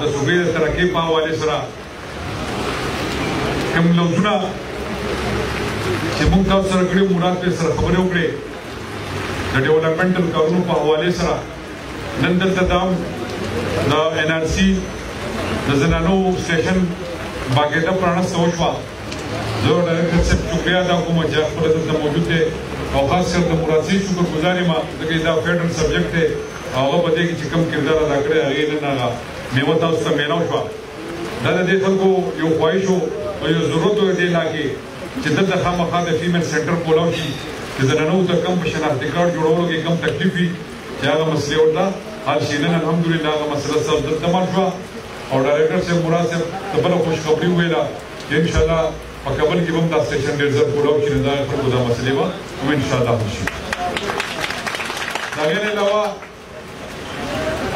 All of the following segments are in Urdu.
د صوبې د ترقۍ په حواله سره کوم لوزونه چې موږ تاسو سره کړي مراد په سره خبرې وکړې د ډیولپمنټل کارونو په حواله سره نن دلته د NRC د زنانو سټیشن باقاعده پرانست وشوه زه ډایرکټر صاحب شکریه ادا کوم چې خپل دلته موجود دی او خاص کر د مراد صاحب شکرګزار یم ځکه دا فیډرل سبجیکټ دی هغه په دې کې چې کوم کردار ادا کړی هغې نن هغه میوه تاسو ته میلاو شوه دا د دې خلکو یو خواهش و او یو ضرورت و دې علاقې چې دلته خامخا د فیمیل سینټر کولاو شي چې زنانو ته کم په شناختي کارډ جوړولو کې کم تکلیف وي چې هغه مسلې ورته حل شي نن الحمدلله هغه مسله صاحب دلته مال شوه او ډایرکټر صاحب مراد صاحب ته بله خوشخبري وویله چې انشاءالله په کابل کې به هم دا سټیشن ډېر زر کولاو شي نو دا خلکو دا مسلې به هم انشاءالله حل شي د هغې نه علاوه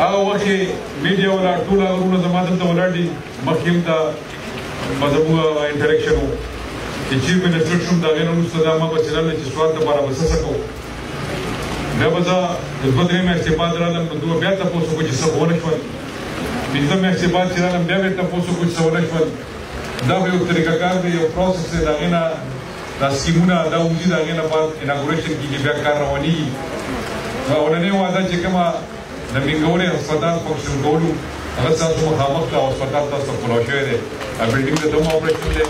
هغه وخت کې میډیا ولا ټول هغه ورونه زما دلته ولاړ دي مخکې هم دا زموږ انټریکشن و چې چیف منسټر شوم د هغې نه وروسته دا ما به چې راغله چې سوال دپاره به څه کوو بیا به زه د دوه درې میاشتې بعد رالم نو دوه بیا تپوس وکړو چې څه به ونه شول پنځه میاشتې بعد چې رالم بیا به تپوس وکړو چې څه ونه شول دا به یو طریقه کار دی یو پروسس دی د هغې نه دا سکیمونه دا وځي د هغې نه بعد اناګوریشن کېږي بیا کار روانېږي اولنۍ وعده چې کومه د مینګورې هسپتال فنکشن کولو هغه ستاسو مخامخ ته هسپتال تاسو ته کولاو شوی دی بلډینګ د دوم اپریشن دی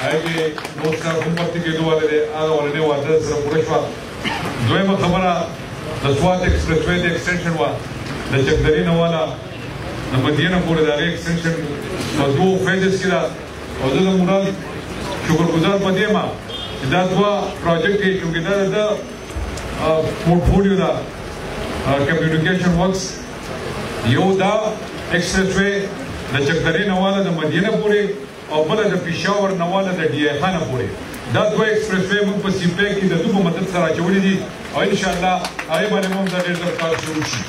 هغې کې نور سټاف هم پرتې کېدو والی دی هغه اولنۍ وعده سره پوره شوه دویمه خبره د سوات ایکسپریس وی د ایکسټینشن وه د چکدرې نه واله د مدینه پورې د هغې ایکسټینشن په دوو فیزز کې ده او زه د مراد شکرګزار په دې یم چې دا دوه پروجیکټ دی چونکې دا د پورټفولیو ده کمیونیکیشن ورکس یو دا ایکسپریس وی د چکدرې نه واله د مدینه پورې او بله د پېښور نه واله د ډي آی خانه پورې دا دوه ایکسپریس وی موږ په سیپی کې د دوی په مدد سره اچولي دي او انشاءالله هغې باندې به هم دا ډېر زر کار شروع شي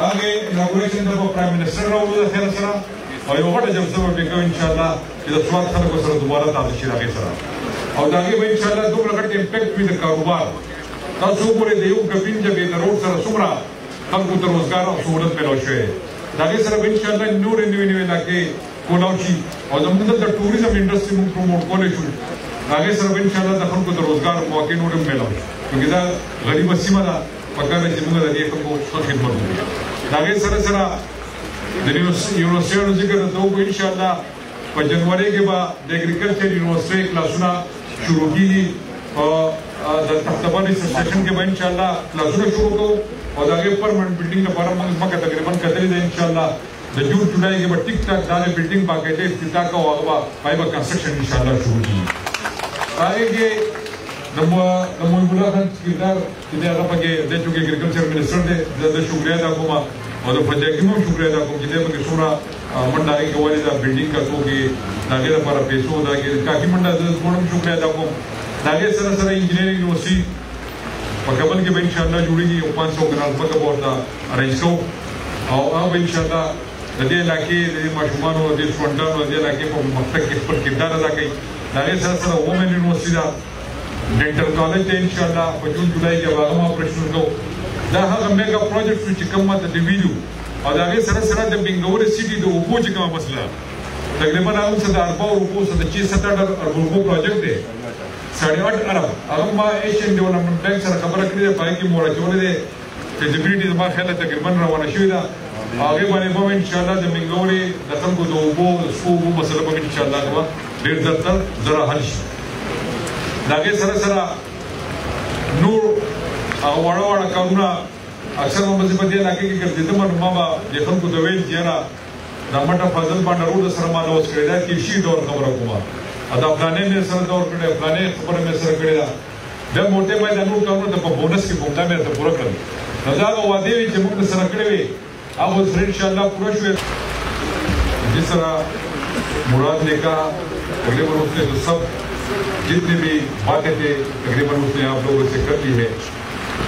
هغې اناګوریشن ته به پرایم منسټر راوړو د خیره سره او یو غټه جلسه به پرې کوو انشاءالله چې د سوات خلکو سره دوباره تازه شي د هغې سره او د هغې به انشاءالله دومره غټ امپیکټ وي د کاروبار تاسو وګورئ د یو ګبین جبې د روډ سره څومره خلکو ته روزګار او سهولت میلاو شوی دی د هغې سره به انشاءالله نورې نوې نوې علاقې کولاو شي او زموږ دلته ټوریزم انډسټري موږ پروموټ کولی شو هغې سره به انشاءالله د خلکو د روزګار مواقع نور هم میلاو شي چونکې دا غریبه سیمه ده پکار ده چې موږ د دې خلکو ښه خدمت وکړو د هغې سره سره د یونیورسټیانو ذکر درته وکړو انشاءالله په جنوري کې به د اګریکلچر یونیورسټۍ کلاسونه شروع کېږي د تختبر سټیشن کې به انشاءالله کلاسونه شروع کوو او د هغې پرمنټ بلډینګ لپاره موږ ځمکه تقریبا کتلې ده انشاءالله د جون جولای کې به ټیک ټاک دا د بلډینګ باقاعده افتتاح کوو هغه به پای به کنسټرکشن انشاءالله شروع کېږي هغې کې د محب الله خان کردار چې دی هغه پکې دی چونکې اګریکلچر منسټر دی زه د شکریه ادا کوم او د فجاکیم هم شکریه ادا کوم چې دی پکې څومره منډه هغې کې ولې دا بلډینګ کتو کې د هغې لپاره پیسو د هغې کافي منډه زه څومره هم شکریه ادا کوم د هغې سره سره انجینرینګ یونیورسټي په کابل کې به انشاءالله جوړېږي یو 500 کنال ځمکه به ورته ارینج کوو او هغه به انشاءالله د دې علاقې د دې ماشومانو د دې سټوډنټانو د دې علاقې په پرمختګ کې خپل کردار ادا کوي د هغې سره سره وومن یونیورسټي ده ډینټل کالج دی انشاءالله په جون جولای کې به هغه هم اپریشن کوو دا هغه میګا پروجیکټ چې کوم ماته د ویډیو او د هغې سره سره د بنګورې سیټي د اوبو چې کومه مسله تقریبا هغه څه د 4 روپو څه د 6-7 اربو پروجیکټ دی 8.5 ارب هغه ما ایشین ډیولپمنټ بینک سره خبره کړې ده په هغې کې مو راچولې دی فیزیبیلیټي زما خیاله تقریبا روانه شوې ده هغې باندې به انشاءالله د بنګورې د خلکو د اوبو د څښو اوبو مسله به انشاءالله به ډېر زره حل شي د هغې سره سره نور واړه واړه کارونه اکثر به زه په دې علاقې کې ګرځېدم نو ما به د خلکو ته ویل چې یاره دا مټه فاضل باندې روډ سره ما لوس کړې ده کیشي ډول خبره کوم دا فلانې مې سره دور کړی فلانې خبره مې سره کړې ده بیا موټې باید دا نور کارونه ته په بونس کې بومدا مې ته پوره کړل نو دا هغه وعدې وې چې موږ سره کړې وې هغه سره انشاءالله پوره شوې جس طرح مراد نے کہا تقریباً اس نے تو سب جتنے بھی باتیں تھے تقریباً اس نے آپ لوگوں سے کر لی ہے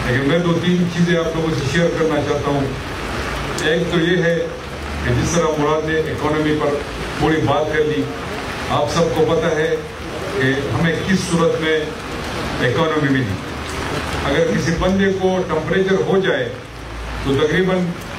لیکن میں 2-3 چیزیں آپ لوگوں سے شیئر کرنا چاہتا ہوں ایک تو یہ ہے کہ جس طرح مراد نے اکانومی پر پوری بات کر لی آپ سب کو پتہ ہے کہ ہمیں کس صورت میں اکانومی ملی اگر کسی بندے کو ٹمپریچر ہو جائے تو تقریباً